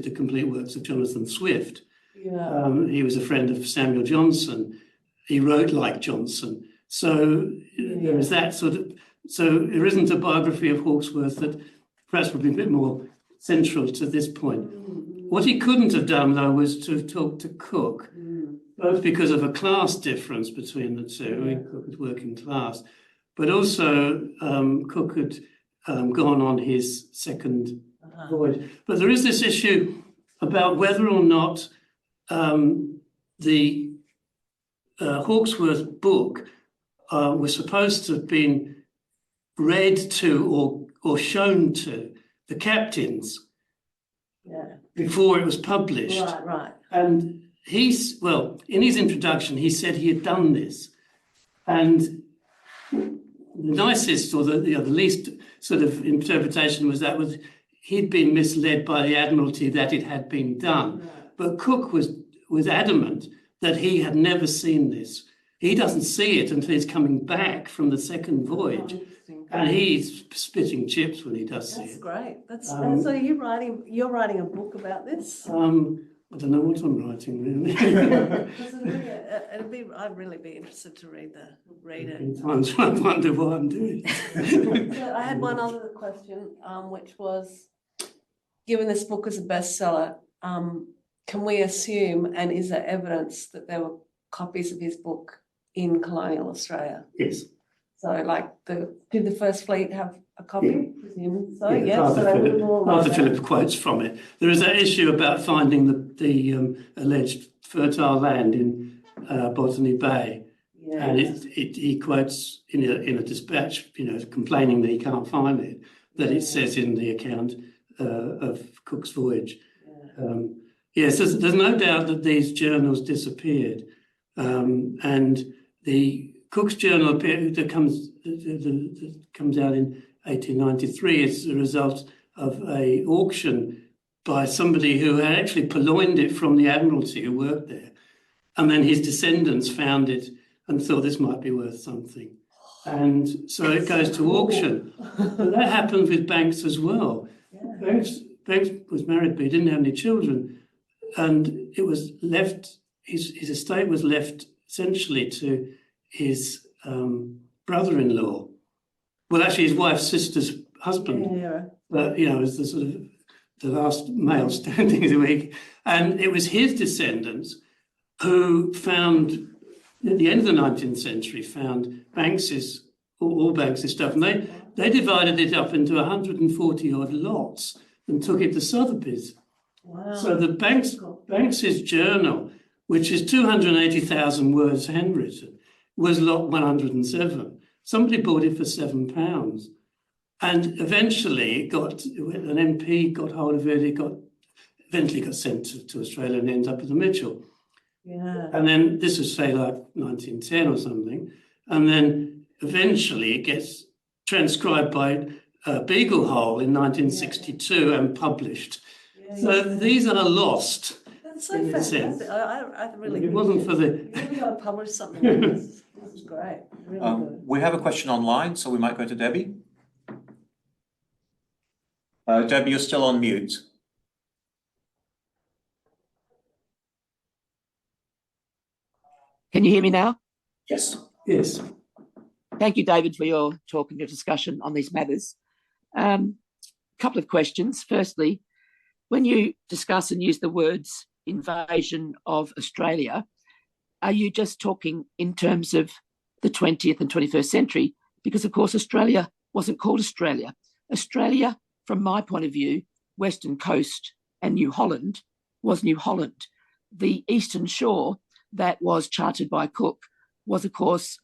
the complete works of Jonathan Swift. He was a friend of Samuel Johnson. He wrote like Johnson. So there is that sort of. So there isn't a biography of Hawkesworth that perhaps would be a bit more central to this point. What he couldn't have done, though, was to have talked to Cook, both because of a class difference between the two. I mean, Cook was working class, but also Cook had gone on his second voyage. But there is this issue about whether or not the Hawkesworth book was supposed to have been read to or shown to the captains before it was published. Right. And in his introduction, he said he had done this. And the nicest or the least sort of interpretation was he'd been misled by the Admiralty that it had been done. Right. But Cook was adamant that he had never seen this. He doesn't see it until he's coming back from the second voyage. And he's spitting chips when he does see it. That's great. So you're writing a book about this? I don't know what I'm writing, really. I'd really be interested to read it. Sometimes I wonder what I'm doing. So I had one other question, which was, given this book is a bestseller, can we assume, and is there evidence that there were copies of his book in colonial Australia? Yes. So, did the First Fleet have a copy? Presume so. Yeah, Arthur Phillip quotes from it. There is that issue about finding the alleged fertile land in Botany Bay, and he quotes in a dispatch, complaining that he can't find it, that it says in the account of Cook's voyage. Yes, there's no doubt that these journals disappeared, and the Cook's journal that comes out in 1893 is the result of an auction by somebody who had actually purloined it from the Admiralty who worked there, and then his descendants found it and thought this might be worth something, and so it goes to auction. But that happened with Banks as well. Banks was married, but he didn't have any children, and it was left. His estate was left essentially to his brother-in-law. Well, actually, his wife's sister's husband. But it was the sort of the last male standing of the week, and it was his descendants who found, at the end of the 19th century, found all Banks's stuff, and they divided it up into 140 odd lots and took it to Sotheby's. Wow. So the Banks's journal, which is 280,000 words handwritten, was lot 107. Somebody bought it for £7. And eventually an MP got hold of it, eventually got sent to Australia and ended up at the Mitchell. Yeah. And then this was, say, like 1910 or something. And then eventually it gets transcribed by Beaglehole in 1962 and published. So these are lost. That's so fantastic. I really it wasn't for the. You got to publish something like this. This is great. Really good. We have a question online, so we might go to Debbie. Debbie, you're still on mute. Can you hear me now? Yes. Yes. Thank you, David, for your talk and your discussion on these matters. Couple of questions. Firstly, when you discuss and use the words invasion of Australia, are you just talking in terms of the 20th and 21st century? Because, of course, Australia wasn't called Australia. Australia, from my point of view, Western Coast and New Holland was New Holland. The eastern shore that was charted by Cook was, of course,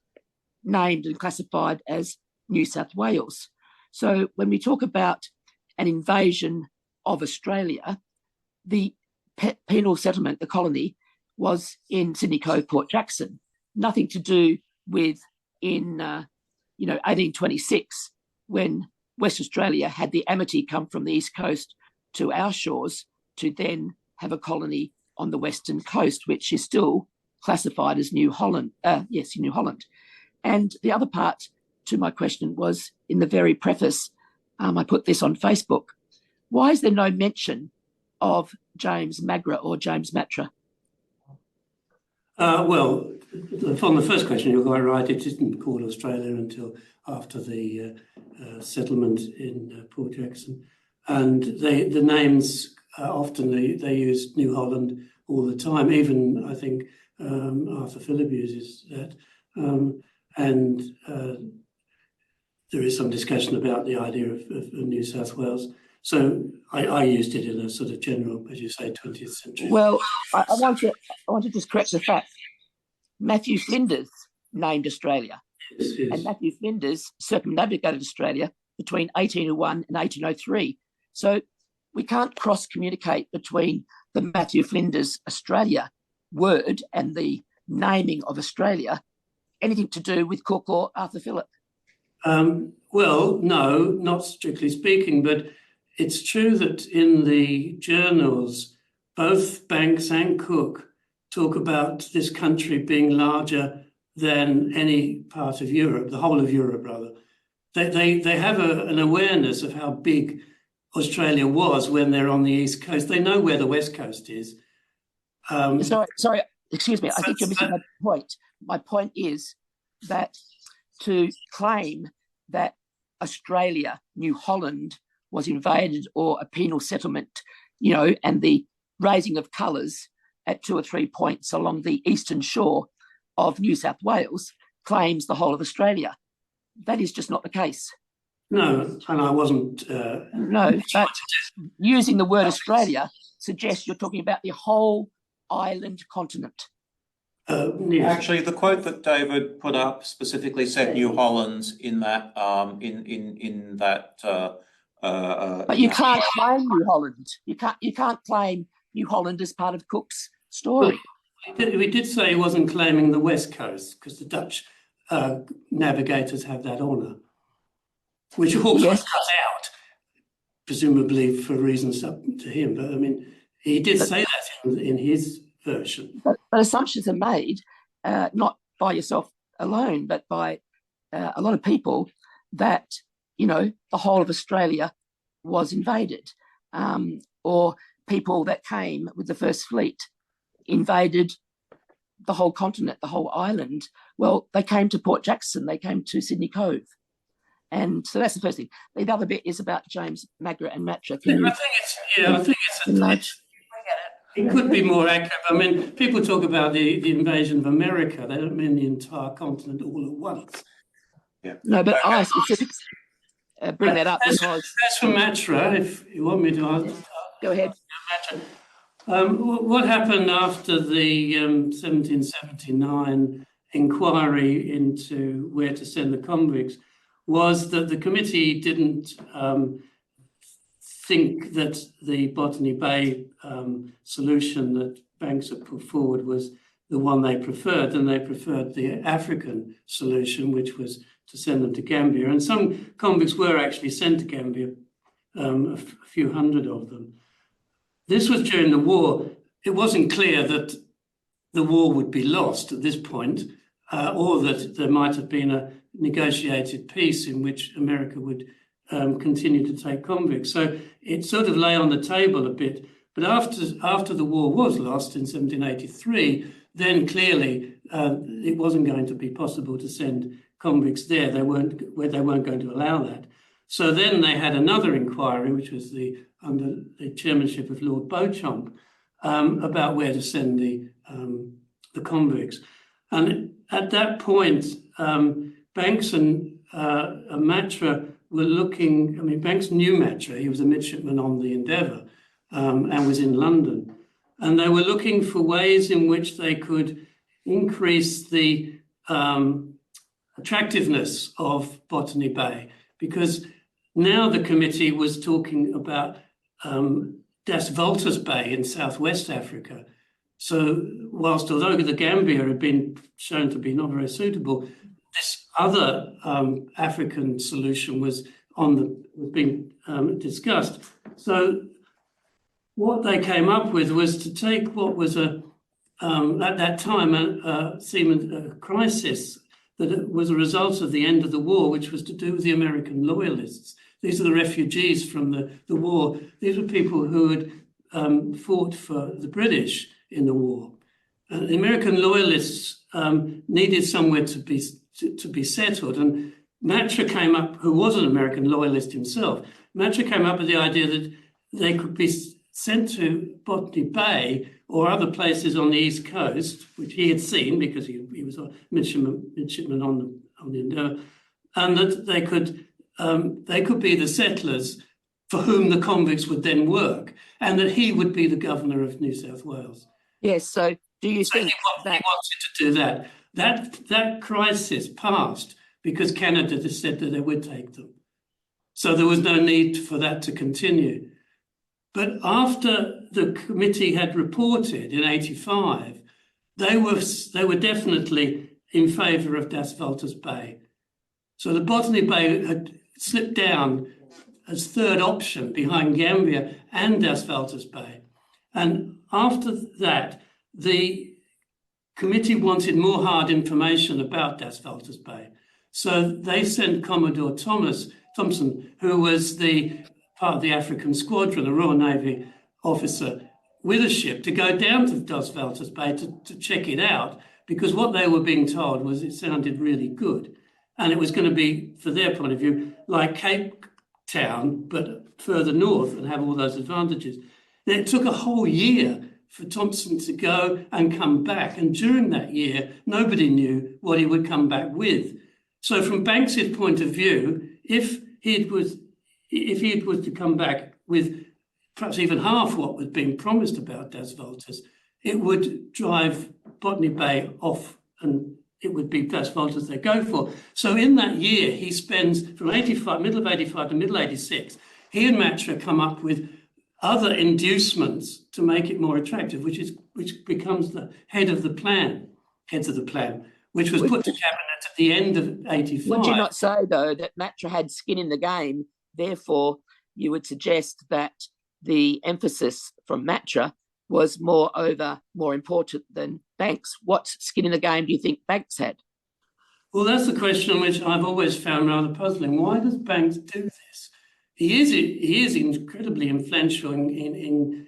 named and classified as New South Wales. So when we talk about an invasion of Australia, the penal settlement, the colony, was in Sydney Cove, Port Jackson. Nothing to do with in 1826, when West Australia had the Amity come from the east coast to our shores to then have a colony on the western coast, which is still classified as New Holland. New Holland. And the other part to my question was, in the very preface, I put this on Facebook. Why is there no mention of James Magra or James Matra? Well, from the first question, you're quite right. It isn't called Australia until after the settlement in Port Jackson, and the names often they use New Holland all the time. Even I think Arthur Phillip uses that, and there is some discussion about the idea of New South Wales. So I used it in a sort of general, as you say, 20th century. Well, I want to just correct the fact. Matthew Flinders named Australia, Yes. and Matthew Flinders circumnavigated Australia between 1801 and 1803. So we can't cross-communicate between the Matthew Flinders Australia word and the naming of Australia anything to do with Cook or Arthur Phillip. Well, no, not strictly speaking, but it's true that in the journals, both Banks and Cook talk about this country being larger than any part of Europe, the whole of Europe, rather. They have an awareness of how big Australia was when they're on the East Coast. They know where the West Coast is. Sorry, excuse me. I think you're missing my point. My point is that to claim that Australia, New Holland, was invaded or a penal settlement, and the raising of colours at 2 or 3 points along the eastern shore of New South Wales claims the whole of Australia. That is just not the case. No, and I wasn't. No, but using the word Australia suggests you're talking about the whole island continent. Yes. Actually, the quote that David put up specifically said New Hollands in that But you can't claim New Holland. You can't claim New Holland as part of Cook's story. We did say he wasn't claiming the West Coast because the Dutch navigators have that honour, which Hawkesworth Yes. cut out, presumably for reasons up to him. But I mean, he did say that in his version. But assumptions are made, not by yourself alone, but by a lot of people that, the whole of Australia was invaded, or people that came with the first fleet invaded the whole continent, the whole island. Well, they came to Port Jackson, they came to Sydney Cove. And so that's the first thing. The other bit is about James Magra and Matra. I think it could be more accurate. I mean, people talk about the invasion of America. They don't mean the entire continent all at once. Yeah. No, but I specifically bring that up because... As for Matra, if you want me to answer... Go ahead. What happened after the 1779 inquiry into where to send the convicts was that the committee didn't think that the Botany Bay solution that Banks had put forward was the one they preferred, and they preferred the African solution, which was to send them to Gambia. And some convicts were actually sent to Gambia, a few hundred of them. This was during the war. It wasn't clear that the war would be lost at this point, or that there might have been a negotiated peace in which America would continue to take convicts. So it sort of lay on the table a bit. But after the war was lost in 1783, then clearly it wasn't going to be possible to send convicts there. They weren't going to allow that. So then they had another inquiry, which was under the chairmanship of Lord Beauchamp, about where to send the convicts. And at that point, Banks and Matra were looking. I mean, Banks knew Matra. He was a midshipman on the Endeavour and was in London. And they were looking for ways in which they could increase the attractiveness of Botany Bay, because now the committee was talking about Das Voltas Bay in southwest Africa. So whilst although the Gambia had been shown to be not very suitable, this other African solution was being discussed. So what they came up with was to take what was at that time seemed a crisis that was a result of the end of the war, which was to do with the American loyalists. These are the refugees from the war. These were people who had fought for the British in the war. The American loyalists needed somewhere to be settled, and Matra came up, who was an American loyalist himself. Matra came up with the idea that they could be sent to Botany Bay or other places on the East Coast, which he had seen because he was a midshipman on the Endeavour, and that they could be the settlers for whom the convicts would then work, and that he would be the governor of New South Wales. Yes. So do you think he wanted to do that? That crisis passed because Canada just said that they would take them. So there was no need for that to continue. But after the committee had reported in 85, they were definitely in favour of Das Valters Bay. So the Botany Bay had slipped down as third option behind Gambia and Das Valters Bay. And after that, the committee wanted more hard information about Das Valters Bay. So they sent Commodore Thompson, who was part of the African squadron, a Royal Navy officer, with a ship to go down to Das Valters Bay to check it out, because what they were being told was it sounded really good. And it was going to be, for their point of view, like Cape Town, but further north and have all those advantages. Then it took a whole year for Thompson to go and come back. And during that year, nobody knew what he would come back with. So from Banks's point of view, if he was to come back with perhaps even half what was being promised about Das Valters, it would drive Botany Bay off and it would be Das Valters they go for. So in that year, he spends from middle of 85 to middle 86, he and Matra come up with other inducements to make it more attractive, which becomes the heads of the plan, which was put to cabinet at the end of 85. Would you not say, though, that Matra had skin in the game? Therefore, you would suggest that the emphasis from Matra was more important than Banks. What skin in the game do you think Banks had? Well, that's the question which I've always found rather puzzling. Why does Banks do this? He is incredibly influential in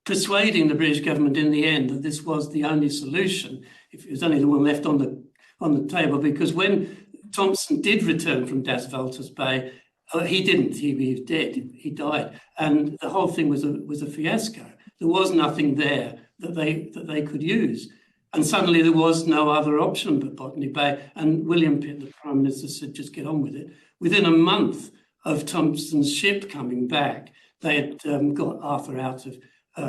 persuading the British government in the end that this was the only solution, if it was only the one left on the table, because when Thompson did return from Das Valters Bay, he didn't. He was dead. He died, and the whole thing was a fiasco. There was nothing there that they could use, and suddenly there was no other option but Botany Bay. And William Pitt, the Prime Minister, said, "Just get on with it." Within a month of Thompson's ship coming back, they had got Arthur out of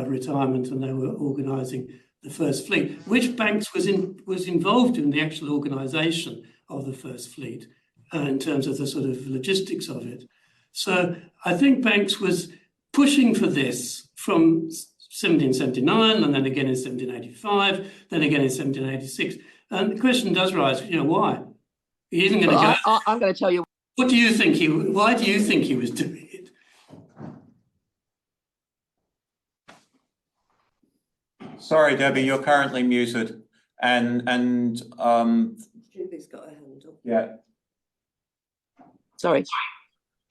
retirement, and they were organising the First Fleet, which Banks was involved in the actual organisation of the First Fleet in terms of the sort of logistics of it. So I think Banks was pushing for this from 1779, and then again in 1785, then again in 1786. And the question does rise, why? He isn't going to go. I'm going to tell you. Why do you think he was doing it? Sorry, Debbie, you're currently muted. And Judy's got a hand up. yeah. Sorry.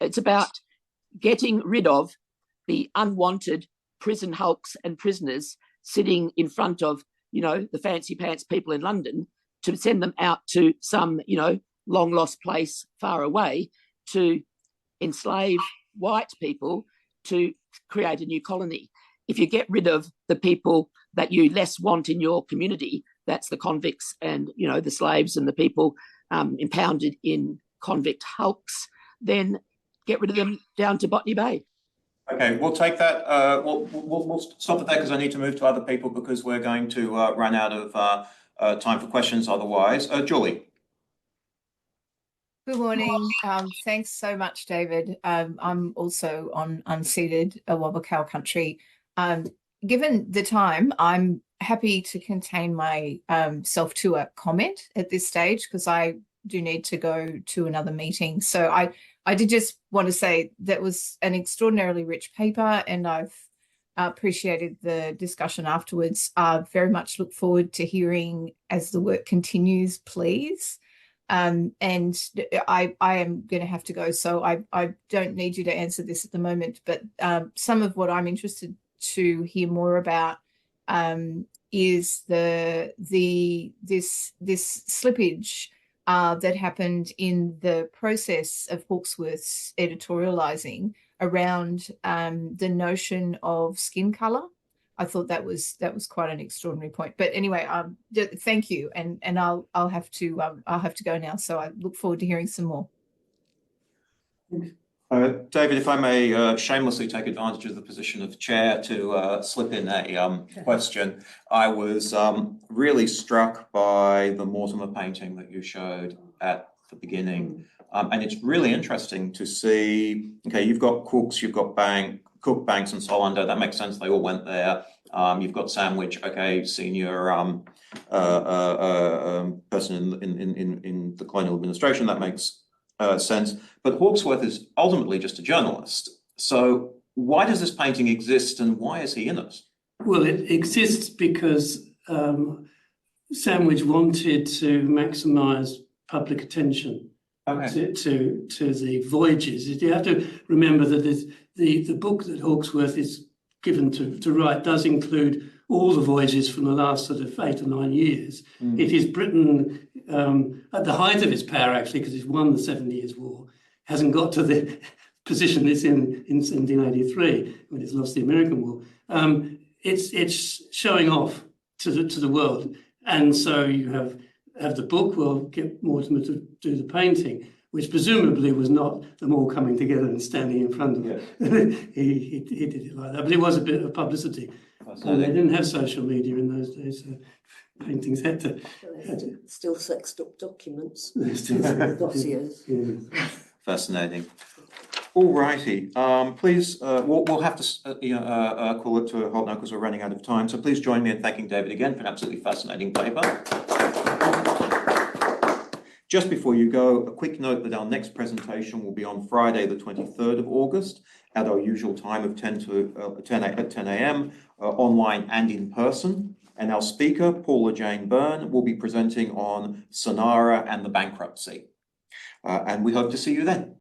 It's about getting rid of the unwanted prison hulks and prisoners sitting in front of, the fancy pants people in London, to send them out to some, long lost place far away to enslave white people to create a new colony. If you get rid of the people that you less want in your community, that's the convicts and, the slaves and the people impounded in convict hulks, then get rid of them down to Botany Bay. Okay, we'll take that. We'll stop it there because I need to move to other people because we're going to run out of time for questions otherwise. Julie. Good morning. Thanks so much, David. I'm also on unceded Awabakal country. Given the time, I'm happy to contain my self to a comment at this stage because I do need to go to another meeting. So I did just want to say that was an extraordinarily rich paper, and I've appreciated the discussion afterwards. Very much look forward to hearing as the work continues, please. And I am going to have to go, so I don't need you to answer this at the moment, but some of what I'm interested to hear more about is this slippage that happened in the process of Hawkesworth's editorializing around the notion of skin color. I thought that was quite an extraordinary point. But anyway, thank you, and I'll have to go now. So I look forward to hearing some more. David, if I may shamelessly take advantage of the position of chair to slip in a question. I was really struck by the Mortimer painting that you showed at the beginning. And it's really interesting to see, okay, you've got Cooks, you've got Cook, Banks and Solander. That makes sense. They all went there. You've got Sandwich, okay, senior person in the colonial administration. That makes sense. But Hawkesworth is ultimately just a journalist. So why does this painting exist and why is he in it? Well, it exists because Sandwich wanted to maximise public attention to the voyages. You have to remember that the book that Hawkesworth is given to write does include all the voyages from the last sort of 8 or 9 years. It is Britain at the height of its power, actually, because it's won the 7 Years' War, hasn't got to the position it's in 1783 when it's lost the American War. It's showing off to the world, and so you have the book. Will get Mortimer to do the painting, which presumably was not them all coming together and standing in front of it. he did it like that, but it was a bit of publicity. They didn't have social media in those days, so paintings had to. Still sexed up documents. Still dossiers. Fascinating. All righty. Please, we'll have to call it to a halt now because we're running out of time. So please join me in thanking David again for an absolutely fascinating paper. Just before you go, a quick note that our next presentation will be on Friday, the 23rd of August at our usual time of 10 a.m. Online and in person. And our speaker, Paula Jane Byrne, will be presenting on Sonara and the bankruptcy. And we hope to see you then.